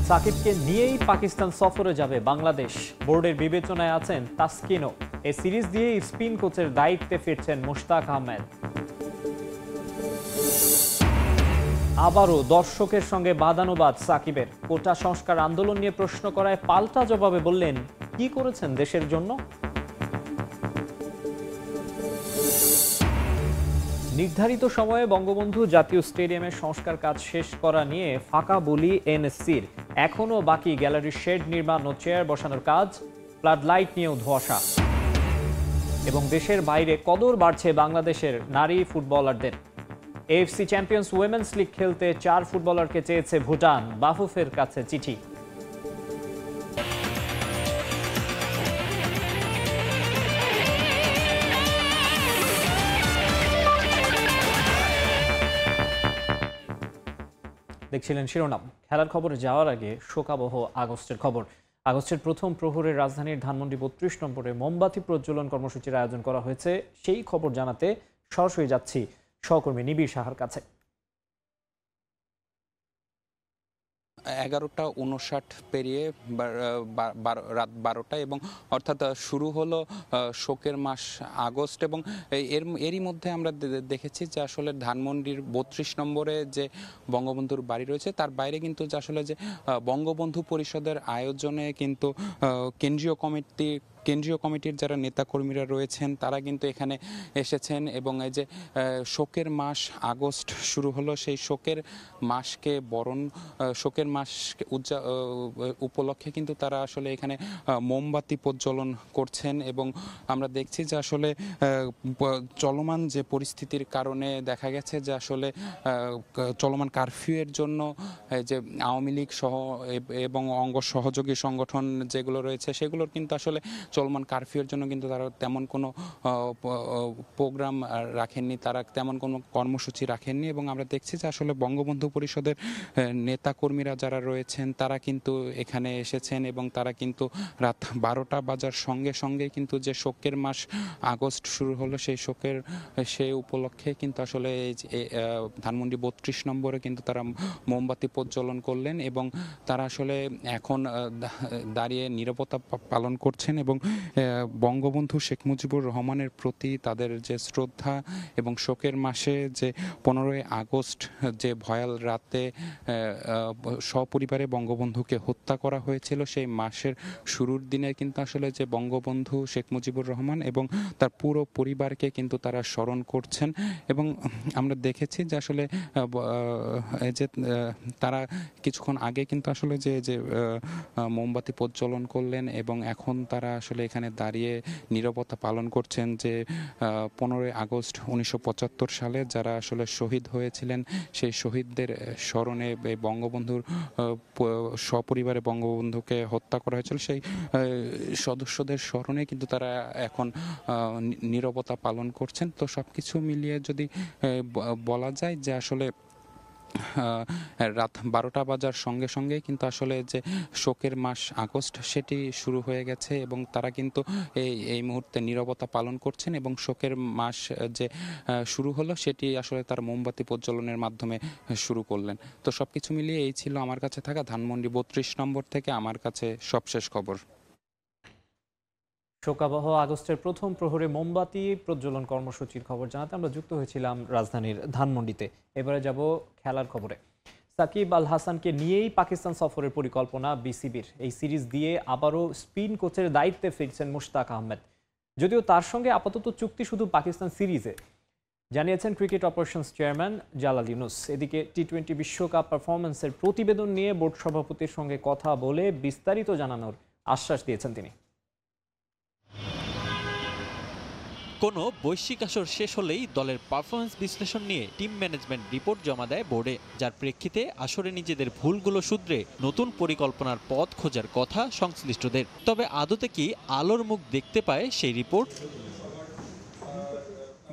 সাকিবকে নিয়েই পাকিস্তান সফরে যাবে বাংলাদেশ। বোর্ডের বিবেচনায় আছেন তাসকিনও। এই সিরিজ দিয়েই স্পিন কোচের দায়িত্বে ফিরছেন মুশতাক আহমেদ। আবারও দর্শকের সঙ্গে বাদানুবাদ সাকিবের। কোটা সংস্কার আন্দোলন নিয়ে প্রশ্ন করায় পাল্টা জবাবে বললেন, কি করেছেন দেশের জন্য। নির্ধারিত সময়ে বঙ্গবন্ধু জাতীয় স্টেডিয়ামের সংস্কার কাজ শেষ করা নিয়ে ফাঁকা বলি এনএসসির। এখনও বাকি গ্যালারির শেড নির্মাণ ও চেয়ার বসানোর কাজ। ফ্লাড লাইট নিয়েও ধোঁয়াশা। এবং দেশের বাইরে কদর বাড়ছে বাংলাদেশের নারী ফুটবলারদের। এএফসি চ্যাম্পিয়ন্স উইমেন্স লিগ খেলতে 4 ফুটবলারকে চেয়েছে ভুটান। বাফুফের কাছে চিঠি। দেখছিলেন শিরোনাম। খেলার খবরে যাওয়ার আগে শোকাবহ আগস্টের খবর। আগস্টের প্রথম প্রহরে রাজধানীর ধানমন্ডি 32 নম্বরে মোমবাতি প্রজ্বলন কর্মসূচির আয়োজন করা হয়েছে। সেই খবর জানাতে সরাসরি যাচ্ছি সহকর্মী নিবিড় সাহার কাছে। 11:59 পেরিয়ে রাত 12টা এবং অর্থাৎ শুরু হলো শোকের মাস আগস্ট। এবং এরই মধ্যে আমরা দেখেছি যে আসলে ধানমন্ডির 32 নম্বরে যে বঙ্গবন্ধুর বাড়ি রয়েছে তার বাইরে কিন্তু যে আসলে যে বঙ্গবন্ধু পরিষদের আয়োজনে কিন্তু কেন্দ্রীয় কমিটির যারা নেতাকর্মীরা রয়েছেন তারা কিন্তু এখানে এসেছেন। এবং এই যে শোকের মাস আগস্ট শুরু হলো, সেই শোকের মাসকে শোকের মাস উপলক্ষে কিন্তু তারা আসলে এখানে মোমবাতি প্রজ্বলন করছেন। এবং আমরা দেখছি যে আসলে চলমান যে পরিস্থিতির কারণে দেখা গেছে যে আসলে চলমান কারফিউয়ের জন্য যে আওয়ামী লীগ সহ এবং অঙ্গ সহযোগী সংগঠন যেগুলো রয়েছে সেগুলোর কিন্তু আসলে চলমান কারফিউয়ের জন্য কিন্তু তারা তেমন কোনো প্রোগ্রাম রাখেননি, তারা তেমন কোনো কর্মসূচি রাখেননি। এবং আমরা দেখছি যে আসলে বঙ্গবন্ধু পরিষদের নেতাকর্মীরা যারা রয়েছেন তারা কিন্তু এখানে এসেছেন এবং তারা কিন্তু রাত 12টা বাজার সঙ্গে সঙ্গে কিন্তু যে শোকের মাস আগস্ট শুরু হলো সেই উপলক্ষে কিন্তু আসলে ধানমন্ডি 32 নম্বরে কিন্তু তারা মোমবাতি প্রজ্বলন করলেন এবং তারা আসলে এখন দাঁড়িয়ে নীরবতা পালন করছেন এবং বঙ্গবন্ধু শেখ মুজিবুর রহমানের প্রতি তাদের যে শ্রদ্ধা এবং শোকের মাসে যে 15ই আগস্ট যে ভয়াল রাতে সপরিবারে বঙ্গবন্ধুকে হত্যা করা হয়েছিল, সেই মাসের শুরুর দিনে কিন্তু আসলে যে বঙ্গবন্ধু শেখ মুজিবুর রহমান এবং তার পুরো পরিবারকে কিন্তু তারা স্মরণ করছেন। এবং আমরা দেখেছি যে আসলে যে তারা কিছুক্ষণ আগে কিন্তু আসলে যে মোমবাতি প্রজ্বলন করলেন এবং এখন তারা আসলে এখানে দাঁড়িয়ে নীরবতা পালন করছেন যে 15ই আগস্ট 1975 সালে যারা আসলে শহীদ হয়েছিলেন সেই শহীদদের স্মরণে বঙ্গবন্ধুর সপরিবারে বঙ্গবন্ধুকে হত্যা করা হয়েছিল সেই সদস্যদের স্মরণে কিন্তু তারা এখন নীরবতা পালন করছেন। তো সবকিছু মিলিয়ে যদি বলা যায় যে আসলে রাত 12টা বাজার সঙ্গে সঙ্গে কিন্তু আসলে যে শোকের মাস আগস্ট সেটি শুরু হয়ে গেছে এবং তারা কিন্তু এই মুহূর্তে নীরবতা পালন করছেন এবং শোকের মাস যে শুরু হলো সেটি আসলে তার মোমবাতি প্রজ্বলনের মাধ্যমে শুরু করলেন। তো সবকিছু মিলিয়ে এই ছিল আমার কাছে থাকা ধানমন্ডি 32 নম্বর থেকে আমার কাছে সবশেষ খবর। শোকাবহ আগস্টের প্রথম প্রহরে মোমবাতি প্রজ্বলন কর্মসূচির খবর জানাতে আমরা যুক্ত হয়েছিলাম রাজধানীর ধানমন্ডিতে। এবারে যাব খেলার খবরে। সাকিব আল হাসানকে নিয়েই পাকিস্তান সফরের পরিকল্পনা বিসিবির। এই সিরিজ দিয়ে আবারও স্পিন কোচের দায়িত্বে ফিরছেন মুশতাক আহমেদ। যদিও তার সঙ্গে আপাতত চুক্তি শুধু পাকিস্তান সিরিজে, জানিয়েছেন cricket operations chairman Jalal Yunus. এদিকে টি-20 বিশ্বকাপ পারফরম্যান্সের প্রতিবেদন নিয়ে বোর্ড সভাপতির সঙ্গে কথা বলে বিস্তারিত জানানোর আশ্বাস দিয়েছেন তিনি। কোনো বৈশ্বিক আসর শেষ হলেই দলের পারফরমেন্স বিশ্লেষণ নিয়ে টিম ম্যানেজমেন্ট রিপোর্ট জমা দেয় বোর্ডে, যার প্রেক্ষিতে আসরে নিজেদের ভুলগুলো শুধরে নতুন পরিকল্পনার পথ খোঁজার কথা সংশ্লিষ্টদের। তবে আদতে কি আলোর মুখ দেখতে পায় সেই রিপোর্ট?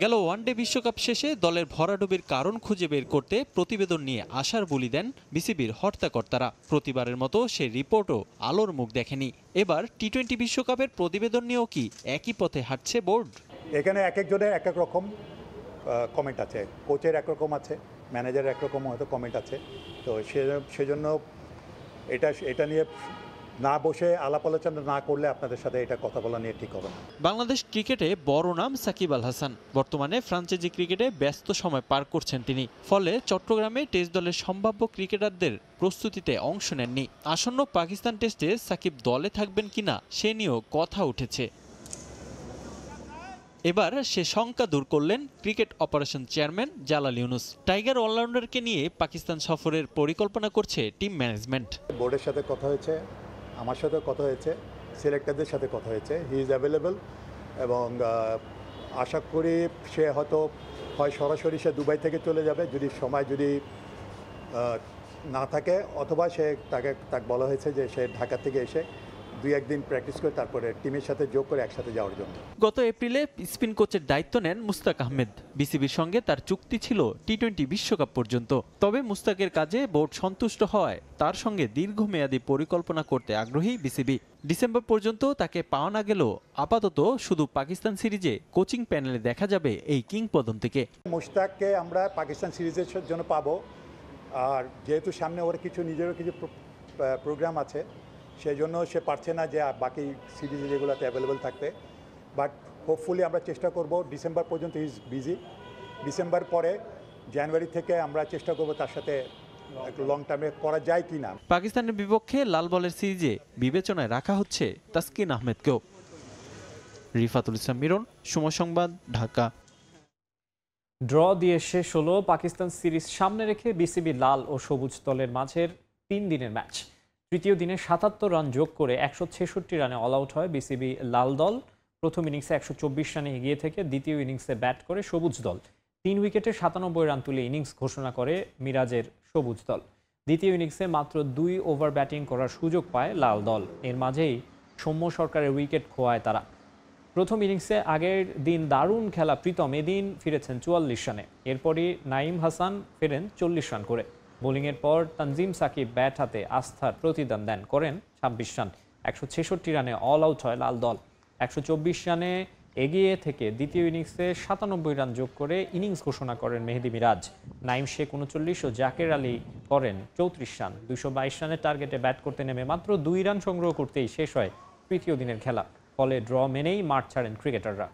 গেল ওয়ানডে বিশ্বকাপ শেষে দলের ভরাডুবির কারণ খুঁজে বের করতে প্রতিবেদন নিয়ে আশার বলি দেন বিসিবির হর্তাকর্তারা। প্রতিবারের মতো সেই রিপোর্টও আলোর মুখ দেখেনি। এবার টি-20 বিশ্বকাপের প্রতিবেদন নিয়েও কি একই পথে হাঁটছে বোর্ড? এখানে এক একজনের এক এক রকম কমেন্ট আছে, কোচের একরকম আছে, ম্যানেজারের একরকম হয়তো কমেন্ট আছে। তো সেজন্য এটা নিয়ে না বসে আলাপ আলোচনা না করলে আপনাদের সাথে এটা কথা বলা নিয়ে ঠিক হবে না। বাংলাদেশ ক্রিকেটে বড় নাম সাকিব আল হাসান। বর্তমানে ফ্রাঞ্চাইজি ক্রিকেটে ব্যস্ত সময় পার করছেন তিনি। ফলে চট্টগ্রামে টেস্ট দলের সম্ভাব্য ক্রিকেটারদের প্রস্তুতিতে অংশ নেননি। আসন্ন পাকিস্তান টেস্টে সাকিব দলে থাকবেন কিনা সে নিয়েও কথা উঠেছে। এবার সে শঙ্কা দূর করলেন cricket operation chairman Jalal Yunus. Tiger অলরাউন্ডারকে নিয়ে পাকিস্তান সফরের পরিকল্পনা করছে টিম ম্যানেজমেন্ট। বোর্ডের সাথে কথা হয়েছে, আমার সাথে কথা হয়েছে, সিলেক্টরদের সাথে কথা হয়েছে। হি ইজ অ্যাভেলেবল এবং আশা করি সে হয়তো হয় সরাসরি সে দুবাই থেকে চলে যাবে যদি সময় না থাকে, অথবা তাকে বলা হয়েছে যে সে ঢাকা থেকে এসে 2-1 দিন প্র্যাকটিস করে তারপরে টিমের সাথে যোগ করে একসাথে যাওয়ার জন্য। গত এপ্রিলে স্পিন কোচের দায়িত্ব নেন মুস্তাক আহমেদ। বিসিবির সঙ্গে তার চুক্তি ছিল টি-20 বিশ্বকাপ পর্যন্ত। তবে মুস্তাকের কাজে বোর্ড সন্তুষ্ট হওয়ায় তার সঙ্গে দীর্ঘমেয়াদী পরিকল্পনা করতে আগ্রহী বিসিবি। ডিসেম্বর পর্যন্ত তাকে পাওয়া না গেলেও আপাতত শুধু পাকিস্তান সিরিজে কোচিং প্যানেলে দেখা যাবে এই কিংবদন্তিকে। মুশতাককে আমরা পাকিস্তান সিরিজের জন্য পাবো, আর যেহেতু সামনে ওর নিজেরও কিছু প্রোগ্রাম আছে, সেই জন্য সে পারছে না যে বাকি সিরিজ যেগুলোতে অ্যাভেলেবেল থাকতে। বাট হোপফুলি আমরা চেষ্টা করব, ডিসেম্বর পর্যন্ত ইজ বিজি। ডিসেম্বর পরে জানুয়ারি থেকে আমরা চেষ্টা করব তার সাথে লং টার্মে করা যায় কি না। পাকিস্তানের বিপক্ষে লাল বলের সিরিজে বিবেচনায় রাখা হচ্ছে তাসকিন আহমেদকেও। রিফাতুল ইসলাম মিরন, সময় সংবাদ, ঢাকা। ড্র দিয়ে শেষ হলো পাকিস্তান সিরিজ সামনে রেখে বিসিবি লাল ও সবুজ দলের মাঝের 3 দিনের ম্যাচ। তৃতীয় দিনে 77 রান যোগ করে 166 রানে অল আউট হয় বিসিবি লাল দল। প্রথম ইনিংসে 124 রানে এগিয়ে থেকে দ্বিতীয় ইনিংসে ব্যাট করে সবুজ দল। 3 উইকেটে 97 রান তুলে ইনিংস ঘোষণা করে মিরাজের সবুজ দল। দ্বিতীয় ইনিংসে মাত্র 2 ওভার ব্যাটিং করার সুযোগ পায় লাল দল। এর মাঝেই সৌম্য সরকারের উইকেট খোয়ায় তারা। প্রথম ইনিংসে আগের দিন দারুণ খেলা প্রীতম এদিন ফিরেছেন 44 রানে। এরপরই নাঈম হাসান ফেরেন 40 রান করে। বোলিংয়ের পর তানজিম সাকিব ব্যাট হাতে আস্থার প্রতিদান দেন, করেন 26 রান। 166 রানে অল আউট হয় লাল দল। 124 রানে এগিয়ে থেকে দ্বিতীয় ইনিংসে 97 রান যোগ করে ইনিংস ঘোষণা করেন মেহেদী মিরাজ। নাঈম শেখ 39 ও জাকের আলী করেন 34 রান। 222 রানের টার্গেটে ব্যাট করতে নেমে মাত্র 2 রান সংগ্রহ করতেই শেষ হয় তৃতীয় দিনের খেলা। ফলে ড্র মেনেই মাঠ ছাড়েন ক্রিকেটাররা।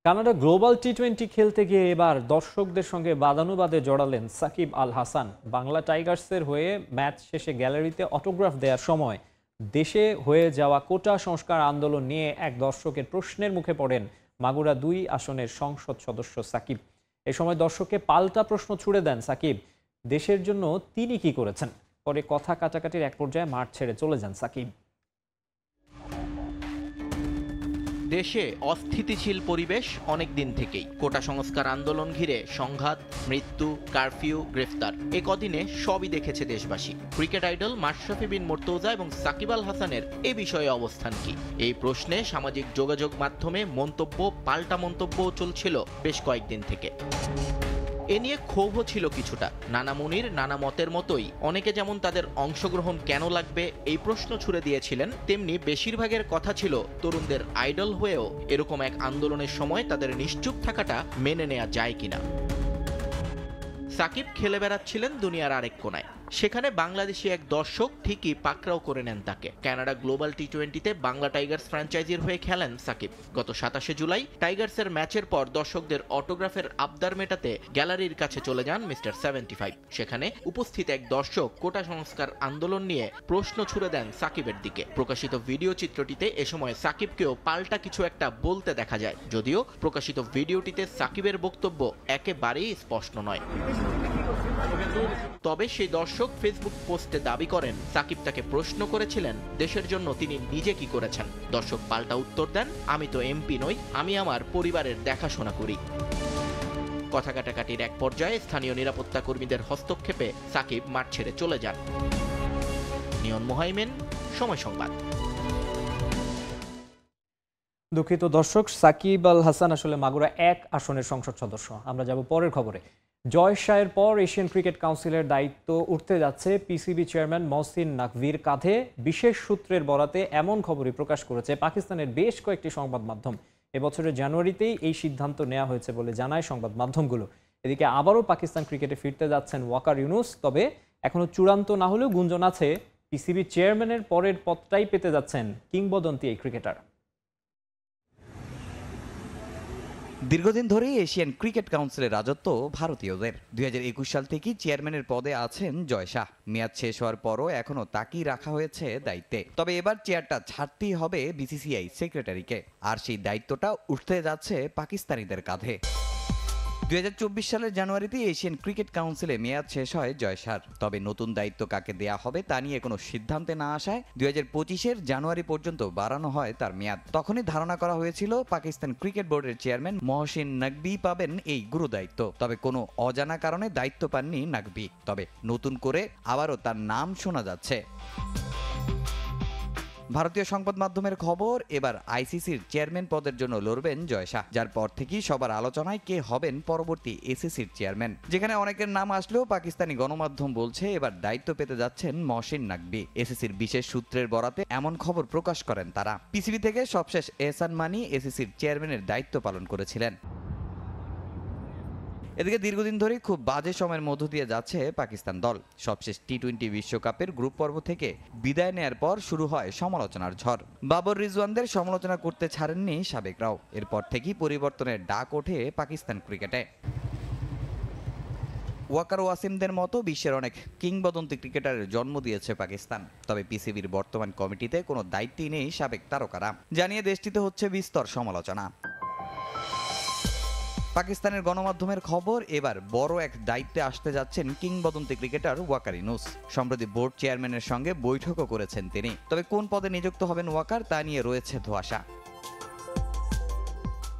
কানাডা গ্লোবাল টি-20 খেলতে গিয়ে এবার দর্শকদের সঙ্গে বাদানুবাদে জড়ালেন সাকিব আল হাসান। বাংলা টাইগার্সের হয়ে ম্যাচ শেষে গ্যালারিতে অটোগ্রাফ দেওয়ার সময় দেশে হয়ে যাওয়া কোটা সংস্কার আন্দোলন নিয়ে এক দর্শকের প্রশ্নের মুখে পড়েন মাগুরা 2 আসনের সংসদ সদস্য সাকিব। এ সময় দর্শককে পাল্টা প্রশ্ন ছুড়ে দেন সাকিব, দেশের জন্য তিনি কি করেছেন। পরে কথা কাটাকাটির এক পর্যায়ে মাঠ ছেড়ে চলে যান সাকিব। দেশে অস্থিতিশীল পরিবেশ অনেক দিন থেকেই। কোটা সংস্কার আন্দোলন ঘিরে সংঘাত, মৃত্যু, কারফিউ, গ্রেফতার, এ কদিনে সবই দেখেছে দেশবাসী। ক্রিকেট আইডল মাশরাফি বিন মুর্তজা এবং সাকিব আল হাসানের এ বিষয়ে অবস্থান কি? এই প্রশ্নে সামাজিক যোগাযোগ মাধ্যমে পাল্টা মন্তব্যও চলছিল বেশ কয়েকদিন থেকে। এ নিয়ে ক্ষোভও ছিল কিছুটা। নানা মুনির নানা মতের মতোই অনেকে যেমন তাদের অংশগ্রহণ কেন লাগবে এই প্রশ্ন ছুড়ে দিয়েছিলেন, তেমনি বেশিরভাগের কথা ছিল তরুণদের আইডল হয়েও এরকম এক আন্দোলনের সময় তাদের নিশ্চুপ থাকাটা মেনে নেওয়া যায় কিনা। সাকিব খেলে বেড়াচ্ছিলেন দুনিয়ার আরেক কোনায়। সেখানে বাংলাদেশি এক দর্শক ঠিকই পাকড়াও করে নেন তাকে। কানাডা গ্লোবাল টি-20তে বাংলা টাইগার্স ফ্র্যাঞ্চাইজির হয়ে খেলেন সাকিব। গত 27 জুলাই টাইগার্সের ম্যাচের পর দর্শকদের অটোগ্রাফের আবদার মেটাতে গ্যালারির কাছে চলে যান মিস্টার 75। সেখানে উপস্থিত এক দর্শক কোটা সংস্কার আন্দোলন নিয়ে প্রশ্ন ছুড়ে দেন সাকিবের দিকে। প্রকাশিত ভিডিও চিত্রটিতে এ সময় সাকিবকেও পাল্টা কিছু একটা বলতে দেখা যায়, যদিও প্রকাশিত ভিডিওটিতে সাকিবের বক্তব্য একেবারেই স্পষ্ট নয়। তবে সেই দর্শক ফেসবুক পোস্টে দাবি করেন সাকিব তাকে প্রশ্ন করেছিলেন দেশের জন্য তিনি নিজে কি করেছেন। দর্শক পাল্টা উত্তর দেন, আমি তো এমপি নই, আমি আমার পরিবারের দেখাশোনা করি। কথা কাটাকাটির এক পর্যায়ে স্থানীয় নিরাপত্তা কর্মীদের হস্তক্ষেপে সাকিব মাঠ ছেড়ে চলে যান। নিয়ন মোহাইমেন, সময় সংবাদ। দুঃখিত দর্শক, সাকিব আল হাসান আসলে মাগুরা 1 আসনের সংসদ সদস্য। আমরা যাব পরের খবরে। জয় শাহের পর এশিয়ান ক্রিকেট কাউন্সিলের দায়িত্ব উঠতে যাচ্ছে পিসিবি চেয়ারম্যান মহসিন নাকভির কাঁধে। বিশেষ সূত্রের বরাতে এমন খবরই প্রকাশ করেছে পাকিস্তানের বেশ কয়েকটি সংবাদ মাধ্যম। এবছরের জানুয়ারিতেই এই সিদ্ধান্ত নেওয়া হয়েছে বলে জানায় সংবাদ মাধ্যমগুলো। এদিকে আবারও পাকিস্তান ক্রিকেটে ফিরতে যাচ্ছেন ওয়াকার ইউনুস। তবে এখনো চূড়ান্ত না হলেও গুঞ্জন আছে পিসিবি চেয়ারম্যানের পরের পদটাই পেতে যাচ্ছেন কিংবদন্তি এই ক্রিকেটার। দীর্ঘদিন ধরেই এশিয়ান ক্রিকেট কাউন্সিলের রাজত্ব ভারতীয়দের। 2021 সাল থেকেই চেয়ারম্যানের পদে আছেন জয় শাহ। মেয়াদ শেষ হওয়ার পরও এখনো তাকেই রাখা হয়েছে দায়িত্বে। তবে এবার চেয়ারটা ছাড়তেই হবে বিসিসিআই সেক্রেটারিকে, আর সেই দায়িত্বটা উঠতে যাচ্ছে পাকিস্তানিদের কাঁধে। 2024 সালের জানুয়ারিতে এশিয়ান ক্রিকেট কাউন্সিলে মেয়াদ শেষ হয় জয় শাহর। তবে নতুন দায়িত্ব কাকে দেয়া হবে তা নিয়ে কোনো সিদ্ধান্তে না আসায় 2025-এর জানুয়ারি পর্যন্ত বাড়ানো হয় তার মেয়াদ। তখনই ধারণা করা হয়েছিল পাকিস্তান ক্রিকেট বোর্ডের চেয়ারম্যান মহসিন নাকভি পাবেন এই গুরু দায়িত্ব। তবে কোনো অজানা কারণে দায়িত্ব পাননি নাকভি। তবে নতুন করে আবারও তার নাম শোনা যাচ্ছে। ভারতীয় সংবাদ মাধ্যমের খবর, এবার আইসিসির চেয়ারম্যান পদের জন্য লড়বেন জয় শাহ, যার পর থেকেই সবার আলোচনায় কে হবেন পরবর্তী এসিসির চেয়ারম্যান। যেখানে অনেকের নাম আসলেও পাকিস্তানি গণমাধ্যম বলছে এবার দায়িত্ব পেতে যাচ্ছেন মহসিন নাকভি। এসিসির বিশেষ সূত্রের বরাতে এমন খবর প্রকাশ করেন তারা। পিসিবি থেকে সবশেষ এহসান মানি এসিসির চেয়ারম্যানের দায়িত্ব পালন করেছিলেন। এদিকে দীর্ঘদিন ধরেই খুব বাজে সময়ের মধ্য দিয়ে যাচ্ছে পাকিস্তান দল। সবশেষ টি-20 বিশ্বকাপের গ্রুপ পর্ব থেকে বিদায় নেয়ার পর শুরু হয় সমালোচনার ঝড়। বাবর রিজওয়ানদের সমালোচনা করতে ছাড়েননি সাবেকরাও। এরপর থেকেই পরিবর্তনের ডাক ওঠে পাকিস্তান ক্রিকেটে। ওয়াকার ওয়াসিমদের মতো বিশ্বের অনেক কিংবদন্তি ক্রিকেটারের জন্ম দিয়েছে পাকিস্তান। তবে পিসিবির বর্তমান কমিটিতে কোনো দায়িত্বই নেই সাবেক তারকারা, জানিয়ে দেশটিতে হচ্ছে বিস্তর সমালোচনা। পাকিস্তানের গণমাধ্যমের খবর, এবার বড় এক দায়িত্বে আসতে যাচ্ছেন কিংবদন্তি ক্রিকেটার ওয়াকার ইউনুস। সম্প্রতি বোর্ড চেয়ারম্যানের সঙ্গে বৈঠকও করেছেন তিনি। তবে কোন পদে নিযুক্ত হবেন ওয়াকার তা নিয়ে রয়েছে ধোঁয়াশা।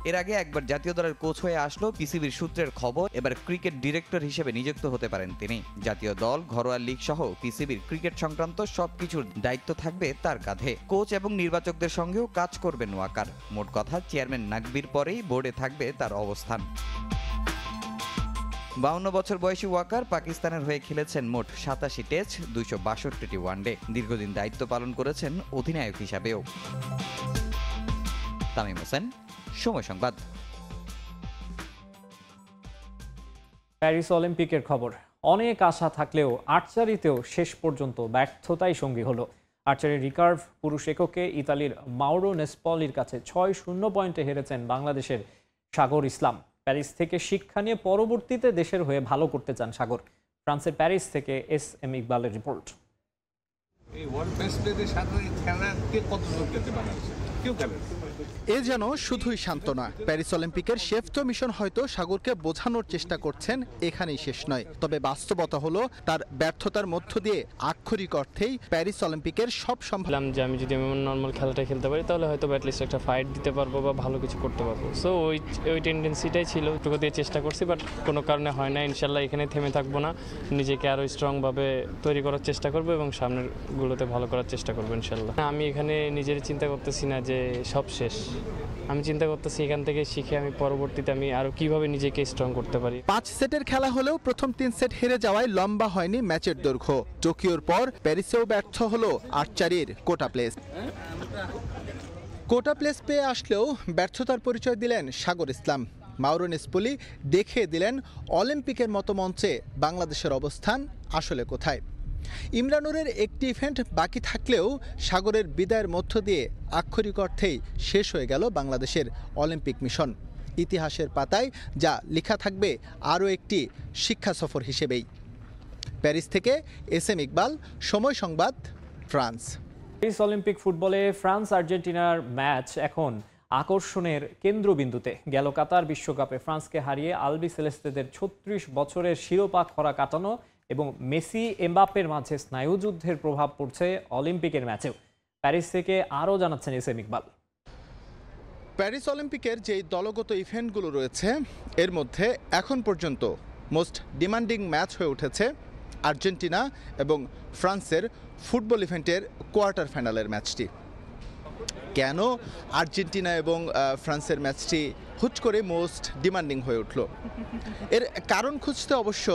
এর আগে একবার জাতীয় দলের কোচ হয়ে আসলো পিসিবির সূত্রের খবর, এবার ক্রিকেট ডিরেক্টর হিসেবে নিযুক্ত হতে পারেন তিনি। জাতীয় দল, ঘরোয়া লীগ সহ পিসিবির ক্রিকেট সংক্রান্ত সবকিছুর দায়িত্ব থাকবে তার কাঁধে। কোচ এবং নির্বাচকদের সঙ্গেও কাজ করবেন ওয়াকার। মোট কথা, চেয়ারম্যান নাকভির পরেই বোর্ডে থাকবে তার অবস্থান। 52 বছর বয়সী ওয়াকার পাকিস্তানের হয়ে খেলেছেন মোট 87 টেস্ট, 262টি ওয়ানডে। দীর্ঘদিন দায়িত্ব পালন করেছেন অধিনায়ক হিসাবেও। তামিম হোসেন, সময় সংবাদ। প্যারিস অলিম্পিকের খবর। অনেক আশা থাকলেও আর্চারিতেও শেষ পর্যন্ত ব্যর্থতাই সঙ্গী হলো। আর্চারি রিকার্ভ পুরুষ এককে ইতালির মাউরো নেসপলির কাছে 6-0 পয়েন্টে হেরেছেন বাংলাদেশের সাগর ইসলাম। প্যারিস থেকে শিক্ষা নিয়ে পরবর্তীতে দেশের হয়ে ভালো করতে চান সাগর। ফ্রান্সের প্যারিস থেকে এস.এম. ইকবালের রিপোর্ট। এই ওয়ার্ল্ড বেস্ট প্লেয়ারদের সাথে খেলাকে কত লোক খেলতে বানাচ্ছে, কেউ খেলে। এ যেন শুধুই সান্ত্বনা। প্যারিস অলিম্পিকের শেফট মিশন হয়তো সাগরকে বোঝানোর চেষ্টা করছেন এখানেই শেষ নয়। তবে বাস্তবতা হলো তার ব্যর্থতার মধ্য দিয়ে আক্ষরিক অর্থেই প্যারিস অলিম্পিকের সব সম্ভাবনা যে আমি যদি নর্মাল খেলাটা খেলতে পারি তাহলে হয়তো অ্যাটলিস্ট একটা ফাইট দিতে পারবো বা ভালো কিছু করতে পারবো। সো ওই টেন্ডেন্সিটাই ছিল, টুকু দিয়ে চেষ্টা করছি, বাট কোনো কারণে হয় না। ইনশাল্লাহ এখানে থেমে থাকবো না, নিজেকে আরও স্ট্রংভাবে তৈরি করার চেষ্টা করবো এবং সামনের গুলোতে ভালো করার চেষ্টা করবো ইনশাল্লাহ। আমি এখানে নিজের চিন্তা করতেছি না যে সব শেষ। আমি চিন্তা করতেছি এখান থেকে শিখে আমি পরবর্তীতে আমি আরো কিভাবে নিজেকে স্ট্রং করতে পারি। 5 সেটের খেলা হলেও প্রথম 3 সেট হেরে যাওয়ায় লম্বা হয়নি ম্যাচের দৈর্ঘ্য। টোকিওর পর প্যারিসেও ব্যর্থ হলো আর্চারির কোটা প্লেস। কোটা প্লেস পেয়ে আসলেও ব্যর্থতার পরিচয় দিলেন সাগর ইসলাম। মাউরো নেসপলি দেখিয়ে দিলেন অলিম্পিকের মতো মঞ্চে বাংলাদেশের অবস্থান আসলে কোথায়। ইমরানুরের একটি ইভেন্ট বাকি থাকলেও সাগরের বিদায়ের মধ্য দিয়ে আক্ষরিক অর্থেই শেষ হয়ে গেল বাংলাদেশের অলিম্পিক মিশন। ইতিহাসের পাতায় যা লেখা থাকবে আরও একটি শিক্ষা সফর হিসেবেই। প্যারিস থেকে এস.এম. ইকবাল, সময় সংবাদ, ফ্রান্স। প্যারিস অলিম্পিক ফুটবলে ফ্রান্স আর্জেন্টিনার ম্যাচ এখন আকর্ষণের কেন্দ্রবিন্দুতে। গেল কাতার বিশ্বকাপে ফ্রান্সকে হারিয়ে আলবি সেলেস্তেদের 36 বছরের শিরোপা খরা কাটানো এবং মেসি এমবাপ্পের মাঝে স্নায়ুযুদ্ধের প্রভাব পড়ছে অলিম্পিকের ম্যাচেও। প্যারিস থেকে আরও জানাচ্ছেন এস.এম. ইকবাল। প্যারিস অলিম্পিকের যেই দলগত ইভেন্টগুলো রয়েছে এর মধ্যে এখন পর্যন্ত মোস্ট ডিমান্ডিং ম্যাচ হয়ে উঠেছে আর্জেন্টিনা এবং ফ্রান্সের ফুটবল ইভেন্টের কোয়ার্টার ফাইনালের ম্যাচটি। কেন আর্জেন্টিনা এবং ফ্রান্সের ম্যাচটি হুট করে মোস্ট ডিমান্ডিং হয়ে উঠল। এর কারণ খুঁজতে অবশ্য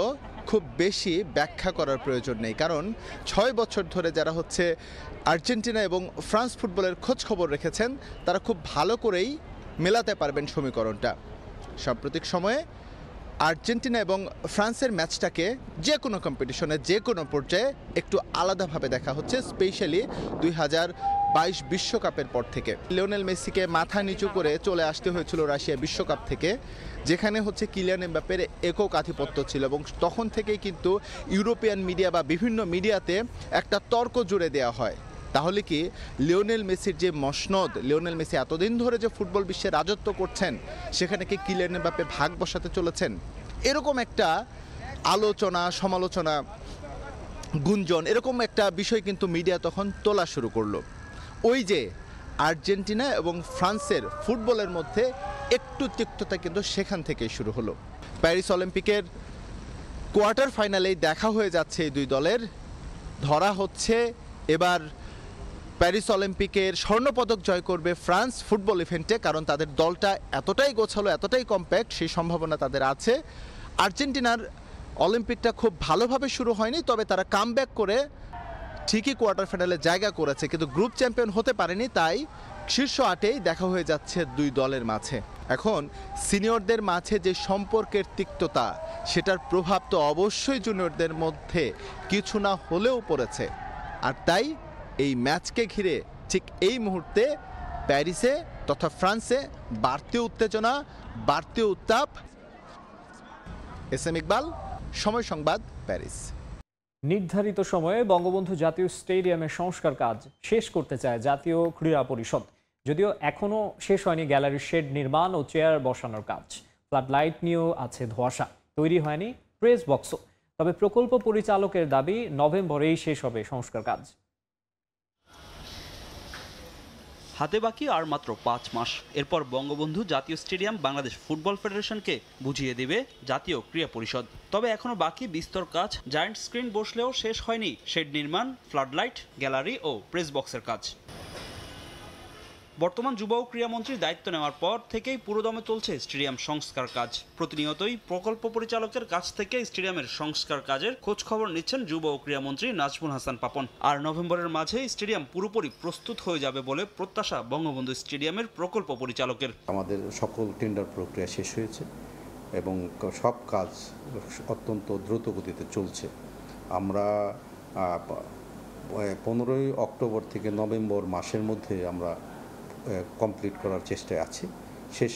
খুব বেশি ব্যাখ্যা করার প্রয়োজন নেই, কারণ 6 বছর ধরে যারা হচ্ছে আর্জেন্টিনা এবং ফ্রান্স ফুটবলের খোঁজ খবর রেখেছেন তারা খুব ভালো করেই মেলাতে পারবেন সমীকরণটা। সাম্প্রতিক সময়ে আর্জেন্টিনা এবং ফ্রান্সের ম্যাচটাকে যে কোনো কম্পিটিশনে যে কোনো পর্যায়ে একটু আলাদাভাবে দেখা হচ্ছে, স্পেশালি 2022 বিশ্বকাপের পর থেকে। লিওনেল মেসিকে মাথা নিচু করে চলে আসতে হয়েছিল রাশিয়া বিশ্বকাপ থেকে, যেখানে হচ্ছে কিলিয়ান এমবাপ্পের একক আধিপত্য ছিল, এবং তখন থেকেই কিন্তু ইউরোপিয়ান মিডিয়া বা বিভিন্ন মিডিয়াতে একটা তর্ক জুড়ে দেওয়া হয়, তাহলে কি লিওনেল মেসির যে মসনদ, লিওনেল মেসি এতদিন ধরে যে ফুটবল বিশ্বে রাজত্ব করছেন সেখানে কি কিলিয়ান এমবাপ্পে ভাগ বসাতে চলেছেন? এরকম একটা আলোচনা, সমালোচনা, গুঞ্জন, এরকম একটা বিষয় কিন্তু মিডিয়া তখন তোলা শুরু করলো। ওই যে আর্জেন্টিনা এবং ফ্রান্সের ফুটবলের মধ্যে একটু তিক্ততা কিন্তু সেখান থেকেই শুরু হলো। প্যারিস অলিম্পিকের কোয়ার্টার ফাইনালেই দেখা হয়ে যাচ্ছে এই দুই দলের। ধরা হচ্ছে এবার প্যারিস অলিম্পিকের স্বর্ণপদক জয় করবে ফ্রান্স ফুটবল ইভেন্টে, কারণ তাদের দলটা এতটাই গোছালো, এতটাই কম্প্যাক্ট, সেই সম্ভাবনা তাদের আছে। আর্জেন্টিনার অলিম্পিকটা খুব ভালোভাবে শুরু হয়নি, তবে তারা কামব্যাক করে ঠিকই কোয়ার্টার ফাইনালে জায়গা করেছে, কিন্তু গ্রুপ চ্যাম্পিয়ন হতে পারেনি, তাই শীর্ষ 8এই দেখা হয়ে যাচ্ছে দুই দলের মাঝে। এখন সিনিয়রদের মাঝে যে সম্পর্কের তিক্ততা, সেটার প্রভাব তো অবশ্যই জুনিয়রদের মধ্যে কিছু না হলেও পড়েছে। আর তাই এই ম্যাচকে ঘিরে ঠিক এই মুহূর্তে প্যারিসে তথা ফ্রান্সে বাড়তি উত্তেজনা, বাড়তি উত্তাপ। এস এম ইকবাল, সময় সংবাদ, প্যারিস। নির্ধারিত সময়ে বঙ্গবন্ধু জাতীয় স্টেডিয়ামের সংস্কার কাজ শেষ করতে চায় জাতীয় ক্রীড়া পরিষদ, যদিও এখনও শেষ হয়নি গ্যালারির শেড নির্মাণ ও চেয়ার বসানোর কাজ। ফ্লাড লাইট নিয়েও আছে ধোঁয়াশা, তৈরি হয়নি প্রেস বক্সও। তবে প্রকল্প পরিচালকের দাবি নভেম্বরেই শেষ হবে সংস্কার কাজ। হাতে বাকি আর মাত্র 5 মাস, এরপর বঙ্গবন্ধু জাতীয় স্টেডিয়াম বাংলাদেশ ফুটবল ফেডারেশনকে বুঝিয়ে দেবে জাতীয় ক্রীড়া পরিষদ। তবে এখনো বাকি বিস্তর কাজ। জায়ান্ট স্ক্রিন বসলেও শেষ হয়নি শেড নির্মাণ, ফ্লাডলাইট, গ্যালারি ও প্রেস বক্সের কাজ। বর্তমান যুব ও ক্রীড়ামন্ত্রীর দায়িত্ব নেওয়ার পর থেকেই পুরোদমে চলছে স্টেডিয়াম সংস্কার কাজ। প্রতিনিয়তই প্রকল্প পরিচালকের কাছ থেকে স্টেডিয়ামের সংস্কার কাজের খোঁজ খবর নিচ্ছেন যুব ও ক্রীড়ামন্ত্রী নাজমুল হাসান পাপন। আর নভেম্বরের মাঝে স্টেডিয়াম পুরোপুরি প্রস্তুত হয়ে যাবে বলে প্রত্যাশা বঙ্গবন্ধু স্টেডিয়ামের প্রকল্প পরিচালকের। আমাদের সকল টেন্ডার প্রক্রিয়া শেষ হয়েছে এবং সব কাজ অত্যন্ত দ্রুত গতিতে চলছে। আমরা 15ই অক্টোবর থেকে নভেম্বর মাসের মধ্যে আমরা কমপ্লিট করার চেষ্টায় আছি। শেষ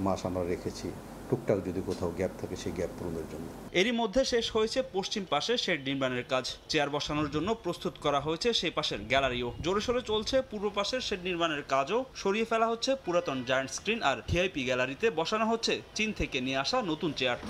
মাস আমরা রেখেছি টুকটাক যদি কোথাও গ্যাপ থাকে সেই গ্যাপ পূরণের জন্য। এরই মধ্যে শেষ হয়েছে পশ্চিম পাশে শেড নির্মাণের কাজ। চেয়ার বসানোর জন্য প্রস্তুত করা হয়েছে সেই পাশের গ্যালারিও। জোরে সোরে চলছে পূর্ব পাশের শেড নির্মাণের কাজও। সরিয়ে ফেলা হচ্ছে পুরাতন জায়ান্ট স্ক্রিন, আর ভিআইপি গ্যালারিতে বসানো হচ্ছে চীন থেকে নিয়ে আসা নতুন চেয়ার।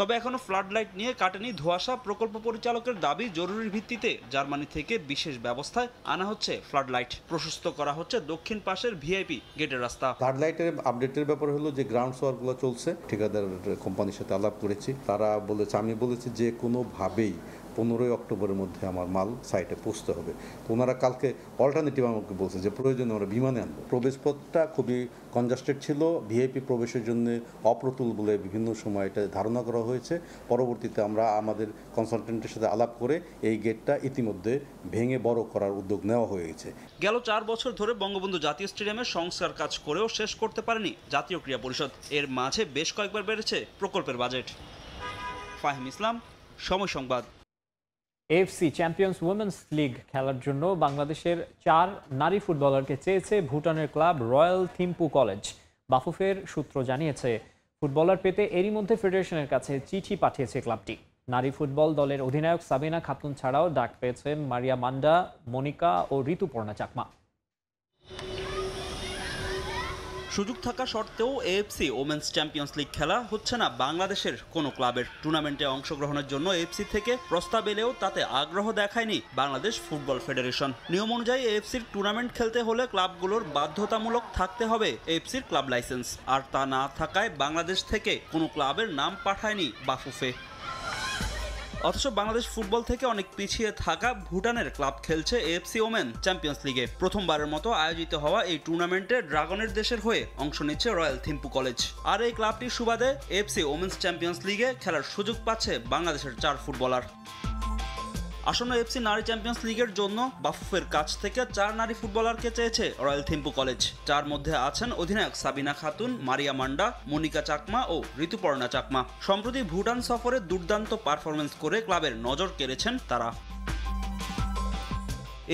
তবে এখনো ফ্লাড লাইট নিয়ে কাটেনি ধোঁয়াশা। প্রকল্প পরিচালকের দাবি জরুরি ভিত্তিতে জার্মানি থেকে বিশেষ ব্যবস্থায় আনা হচ্ছে ফ্লাড লাইট। প্রশস্ত করা হচ্ছে দক্ষিণ পাশের ভিআইপি গেটের রাস্তা। ফ্লাড লাইটের আপডেটের ব্যাপার হলো যে গ্রাউন্ড ওয়ার্কগুলো চলছে, ঠিকাদার কোম্পানির সাথে আলাপ করেছি। তারা বলেছে, আমি বলেছি যে কোনোভাবেই 15ই অক্টোবরের মধ্যে আমার মাল সাইটে পৌঁছতে হবে। তো ওনারা কালকে অল্টারনেটিভ আমাকে বলছে যে প্রয়োজনে আমরা বিমানে আনবো। প্রবেশপথটা খুবই কনজাস্টেড ছিল, ভিআইপি প্রবেশের জন্য অপ্রতুল বলে বিভিন্ন সময় এটা ধারণা করা হয়েছে। পরবর্তীতে আমরা আমাদের কনসালটেন্টের সাথে আলাপ করে এই গেটটা ইতিমধ্যে ভেঙে বড় করার উদ্যোগ নেওয়া হয়ে গেছে। গেল 4 বছর ধরে বঙ্গবন্ধু জাতীয় স্টেডিয়ামের সংস্কার কাজ করেও শেষ করতে পারেনি জাতীয় ক্রীড়া পরিষদ। এর মাঝে বেশ কয়েকবার বেড়েছে প্রকল্পের বাজেট। ফাহিম ইসলাম, সময় সংবাদ। এএফসি চ্যাম্পিয়ন্স উইমেন্স লিগ খেলার জন্য বাংলাদেশের 4 নারী ফুটবলারকে চেয়েছে ভুটানের ক্লাব রয়্যাল থিম্পু কলেজ। বাফুফের সূত্র জানিয়েছে, ফুটবলার পেতে এরই মধ্যে ফেডারেশনের কাছে চিঠি পাঠিয়েছে ক্লাবটি। নারী ফুটবল দলের অধিনায়ক সাবিনা খাতুন ছাড়াও ডাক পেয়েছেন মারিয়া মান্ডা, মনিকা ও ঋতুপর্ণা চাকমা। সুযোগ থাকা সত্ত্বেও এএফসি ওমেন্স চ্যাম্পিয়ন্স লিগ খেলা হচ্ছে না বাংলাদেশের কোনো ক্লাবের। টুর্নামেন্টে অংশগ্রহণের জন্য এএফসি থেকে প্রস্তাব এলেও তাতে আগ্রহ দেখায়নি বাংলাদেশ ফুটবল ফেডারেশন। নিয়ম অনুযায়ী এএফসির টুর্নামেন্ট খেলতে হলে ক্লাবগুলোর বাধ্যতামূলক থাকতে হবে এএফসির ক্লাব লাইসেন্স, আর তা না থাকায় বাংলাদেশ থেকে কোনো ক্লাবের নাম পাঠায়নি বাফুফে। অথচ বাংলাদেশ ফুটবল থেকে অনেক পিছিয়ে থাকা ভুটানের ক্লাব খেলছে এএফসি ওমেন চ্যাম্পিয়ন্স লিগে। প্রথমবারের মতো আয়োজিত হওয়া এই টুর্নামেন্টে ড্রাগনের দেশের হয়ে অংশ নিচ্ছে রয়্যাল থিম্পু কলেজ। আর এই ক্লাবটির সুবাদে এএফসি ওমেন্স চ্যাম্পিয়ন্স লিগে খেলার সুযোগ পাচ্ছে বাংলাদেশের 4 ফুটবলার। আসন্ন এফসি নারী চ্যাম্পিয়ন্স লিগের জন্য বাফুফের কাছ থেকে 4 নারী ফুটবলারকে চেয়েছে রয়্যাল থিম্পু কলেজ। 4 মধ্যে আছেন অধিনায়ক সাবিনা খাতুন, মারিয়া মান্ডা, মনিকা চাকমা ও ঋতুপর্ণা চাকমা। সম্প্রতি ভুটান সফরে দুর্দান্ত পারফরমেন্স করে ক্লাবের নজর কেড়েছেন তারা।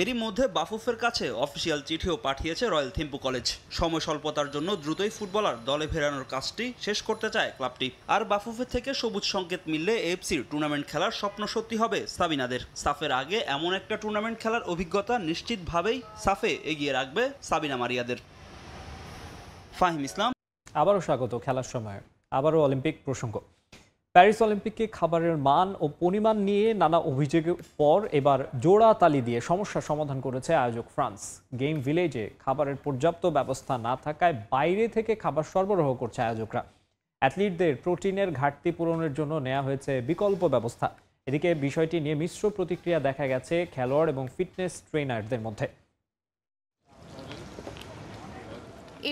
এরই মধ্যে বাফুফের কাছে অফিসিয়াল চিঠিও পাঠিয়েছে রয়্যাল থিম্পু কলেজ। সময় স্বল্পতার জন্য দ্রুতই ফুটবলার দলে ফেরানোর কাজটি শেষ করতে চায় ক্লাবটি। আর বাফুফের থেকে সবুজ সংকেত মিললে এএফসির টুর্নামেন্ট খেলার স্বপ্ন সত্যি হবে সাবিনাদের। সাফের আগে এমন একটা টুর্নামেন্ট খেলার অভিজ্ঞতা নিশ্চিতভাবেই সাফে এগিয়ে রাখবে সাবিনা মারিয়াদের। ফাহিম ইসলাম। আবারও স্বাগত খেলার সময়। আবারও অলিম্পিক প্রসঙ্গ। প্যারিস অলিম্পিকে খাবারের মান ও পরিমাণ নিয়ে নানা অভিযোগের পর এবার জোড়া তালি দিয়ে সমস্যার সমাধান করেছে আয়োজক ফ্রান্স। গেম ভিলেজে খাবারের পর্যাপ্ত ব্যবস্থা না থাকায় বাইরে থেকে খাবার সরবরাহ করছে আয়োজকরা। অ্যাথলিটদের প্রোটিনের ঘাটতি পূরণের জন্য নেওয়া হয়েছে বিকল্প ব্যবস্থা। এদিকে বিষয়টি নিয়ে মিশ্র প্রতিক্রিয়া দেখা গেছে খেলোয়াড় এবং ফিটনেস ট্রেনারদের মধ্যে।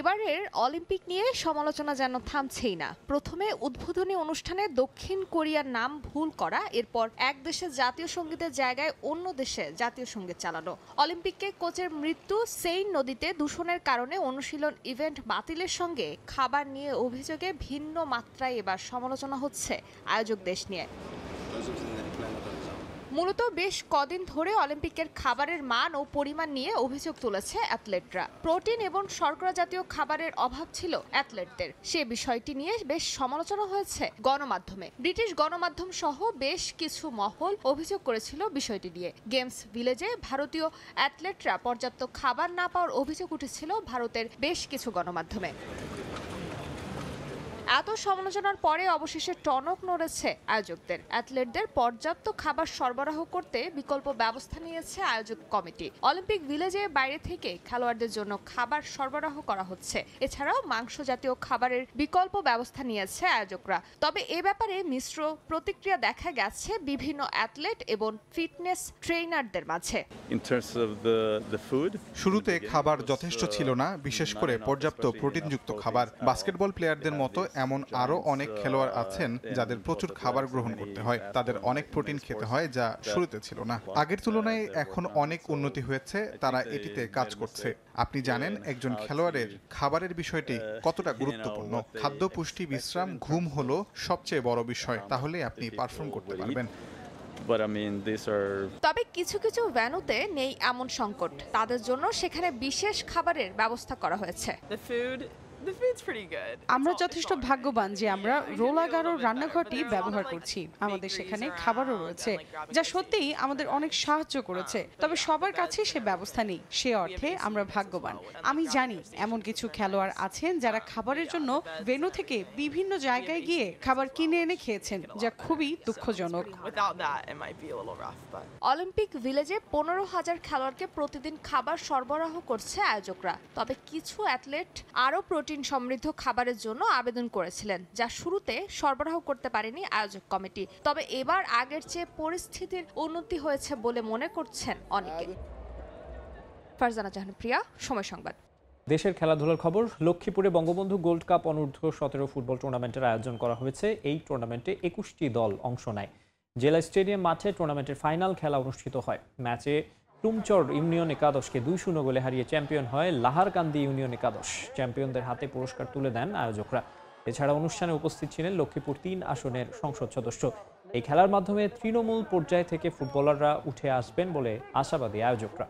এবারের অলিম্পিক নিয়ে সমালোচনা যেন থামছেই না। প্রথমে উদ্বোধনী অনুষ্ঠানে দক্ষিণ কোরিয়ার নাম ভুল করা, এরপর এক দেশের জাতীয় সঙ্গীতের জায়গায় অন্য দেশে জাতীয় সঙ্গীত চালানো, অলিম্পিকে কোচের মৃত্যু, সেইন নদীতে দূষণের কারণে অনুশীলন ইভেন্ট বাতিলের সঙ্গে খাবার নিয়ে অভিযোগে ভিন্ন মাত্রায় এবার সমালোচনা হচ্ছে আয়োজক দেশ নিয়ে। মূলত বেশ কদিন ধরে অলিম্পিকের খাবারের মান ও পরিমাণ নিয়ে অভিযোগ তুলেছে অ্যাথলেটরা। প্রোটিন এবং শর্করা জাতীয় খাবারের অভাব ছিল অ্যাথলেটদের। সে বিষয়টি নিয়ে বেশ সমালোচনা হয়েছে গণমাধ্যমে। ব্রিটিশ গণমাধ্যম সহ বেশ কিছু মহল অভিযোগ করেছিল বিষয়টি নিয়ে। গেমস ভিলেজে ভারতীয় অ্যাথলেটরা পর্যাপ্ত খাবার না পাওয়ার অভিযোগ উঠেছিল ভারতের বেশ কিছু গণমাধ্যমে। এত সমালোচনার পরে অবশেষে টনক নড়েছে আয়োজকদের। অ্যাথলেটদের পর্যাপ্ত খাবার সরবরাহ করতে বিকল্প ব্যবস্থা নিয়েছে আয়োজক কমিটি। অলিম্পিক ভিলেজে বাইরে থেকে খেলোয়াড়দের জন্য খাবার সরবরাহ করা হচ্ছে। এছাড়াও মাংস জাতীয় খাবারের বিকল্প ব্যবস্থা নিয়েছে আয়োজকরা। তবে এ ব্যাপারে মিশ্র প্রতিক্রিয়া দেখা গেছে বিভিন্ন অ্যাথলেট এবং ফিটনেস ট্রেনারদের মাঝে। শুরুতে খাবার যথেষ্ট ছিল না, বিশেষ করে পর্যাপ্ত প্রোটিনযুক্ত খাবার। বাস্কেটবল প্লেয়ারদের মতো এমন আরো অনেক খেলোয়াড় আছেন যাদের প্রচুর খাবার গ্রহণ করতে হয়। তাদের অনেক প্রোটিন খেতে হয়, যা শুরুতে ছিল না। আগের তুলনায় এখন অনেক উন্নতি হয়েছে, তারা এটিতে কাজ করছে। আপনি জানেন একজন খেলোয়াড়ের খাবারের বিষয়টি কতটা গুরুত্বপূর্ণ। খাদ্য, পুষ্টি, বিশ্রাম, ঘুম হলো সবচেয়ে বড় বিষয়, তাহলে আপনি পারফর্ম করতে পারবেন। তবে কিছু কিছু ভেন্যুতে নেই এমন সংকট। তাদের জন্য সেখানে বিশেষ খাবারের ব্যবস্থা করা হয়েছে। আমরা যথেষ্ট ভাগ্যবান যে আমরা রোলাগারো রান্নাঘরটি ব্যবহার করছি। আমাদের সেখানে খাবারও রয়েছে, যা সত্যিই আমাদের অনেক সাহায্য করেছে। তবে সবার কাছে সে ব্যবস্থা নেই, সে অর্থে আমরা ভাগ্যবান। আমি জানি এমন কিছু খেলোয়াড় আছেন যারা খাবারের জন্য ভেন্যু থেকে বিভিন্ন জায়গায় গিয়ে খাবার কিনে এনে খেয়েছেন, যা খুবই দুঃখজনক। অলিম্পিক ভিলেজে 15,000 খেলোয়াড়কে প্রতিদিন খাবার সরবরাহ করছে আয়োজকরা। তবে কিছু অ্যাথলেট আরও প্রোটিন সমৃদ্ধ খাবারের জন্য আবেদন করেছিলেন, যা শুরুতে সরবরাহ করতে পারেনি আয়োজক কমিটি। তবে এবার আগের চেয়ে পরিস্থিতির উন্নতি হয়েছে বলে মনে করছেন অনেকে। ফারজানা জাহান প্রিয়া, সময় সংবাদ। দেশের খেলাধুলার খবর। লক্ষ্মীপুরে বঙ্গবন্ধু গোল্ড কাপ অনূর্ধ্ব 17 ফুটবল টুর্নামেন্টের আয়োজন করা হয়েছে। এই টুর্নামেন্টে 21টি দল অংশ নেয়। জেলা স্টেডিয়াম মাঠে টুর্নামেন্টের ফাইনাল খেলা অনুষ্ঠিত হয়। ম্যাচে টুমচর ইউনিয়ন একাদশকে 2-0 গোলে হারিয়ে চ্যাম্পিয়ন হয় লাহারকান্দি ইউনিয়ন একাদশ। চ্যাম্পিয়নদের হাতে পুরস্কার তুলে দেন আয়োজকরা। এছাড়া অনুষ্ঠানে উপস্থিত ছিলেন লক্ষ্মীপুর 3 আসনের সংসদ সদস্য। এই খেলার মাধ্যমে তৃণমূল পর্যায় থেকে ফুটবলাররা উঠে আসবেন বলে আশাবাদী আয়োজকরা।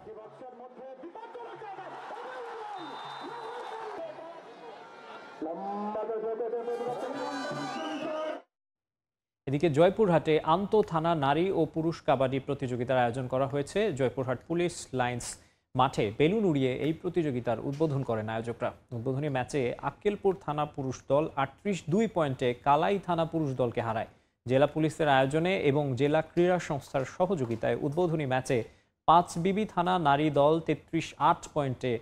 এদিকে জয়পুরহাটে আন্তঃথানা নারী ও পুরুষ কাবাডি প্রতিযোগিতার আয়োজন করা হয়েছে। জয়পুরহাট পুলিশ লাইন্স মাঠে বেলুন উড়িয়ে এই প্রতিযোগিতার উদ্বোধন করেন আয়োজকরা। উদ্বোধনী ম্যাচে আক্কেলপুর থানা পুরুষ দল 38-2 পয়েন্টে কালাই থানা পুরুষ দলকে হারায়। জেলা পুলিশের আয়োজনে এবং জেলা ক্রীড়া সংস্থার সহযোগিতায় উদ্বোধনী ম্যাচে 5 বিবি থানা নারী দল 33-8 পয়েন্টে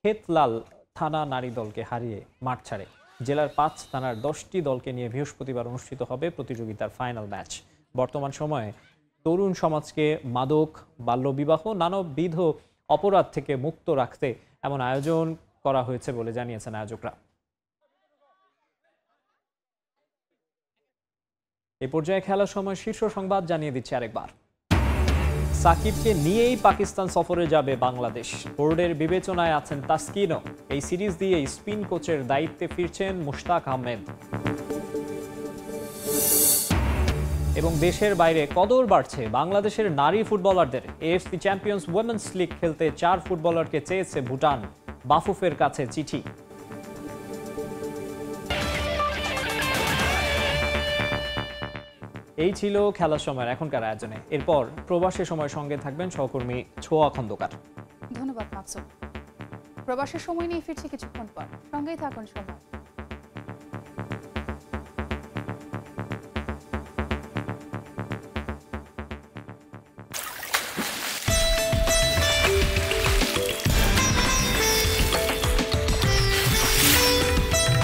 খেতলাল থানা নারী দলকে হারিয়ে মাঠ ছাড়ে। জেলার 5 থানার 10টি দলকে নিয়ে বৃহস্পতিবার অনুষ্ঠিত হবে প্রতিযোগিতার ফাইনাল ম্যাচ। বর্তমান সময়ে তরুণ সমাজকে মাদক, বাল্যবিবাহ, নানাবিধ অপরাধ থেকে মুক্ত রাখতে এমন আয়োজন করা হয়েছে বলে জানিয়েছেন আয়োজকরা। এ পর্যায়ে খেলার সময় শীর্ষ সংবাদ জানিয়ে দিচ্ছে আরেকবার। সাকিবকে নিয়েই পাকিস্তান সফরে যাবে বাংলাদেশ। বোর্ডের বিবেচনায় আছেন তাসকিনও। এই সিরিজ দিয়ে স্পিন কোচের দায়িত্বে ফিরছেন মুশতাক আহমেদ। এবং দেশের বাইরে কদর বাড়ছে বাংলাদেশের নারী ফুটবলারদের। এএফসি চ্যাম্পিয়ন্স উইমেন্স লিগ খেলতে 4 ফুটবলারকে চেয়েছে ভুটান। বাফুফের কাছে চিঠি। এই ছিল খেলার সময়ের এখনকার আয়োজনে। এরপর প্রবাসী সময় সঙ্গে থাকবেন সহকর্মী ছোয়া খন্দকার। ধন্যবাদ মাকসুদ। প্রবাসের সময় নিয়ে ফিরছি কিছুক্ষণ পর, সঙ্গেই থাকুন সময়।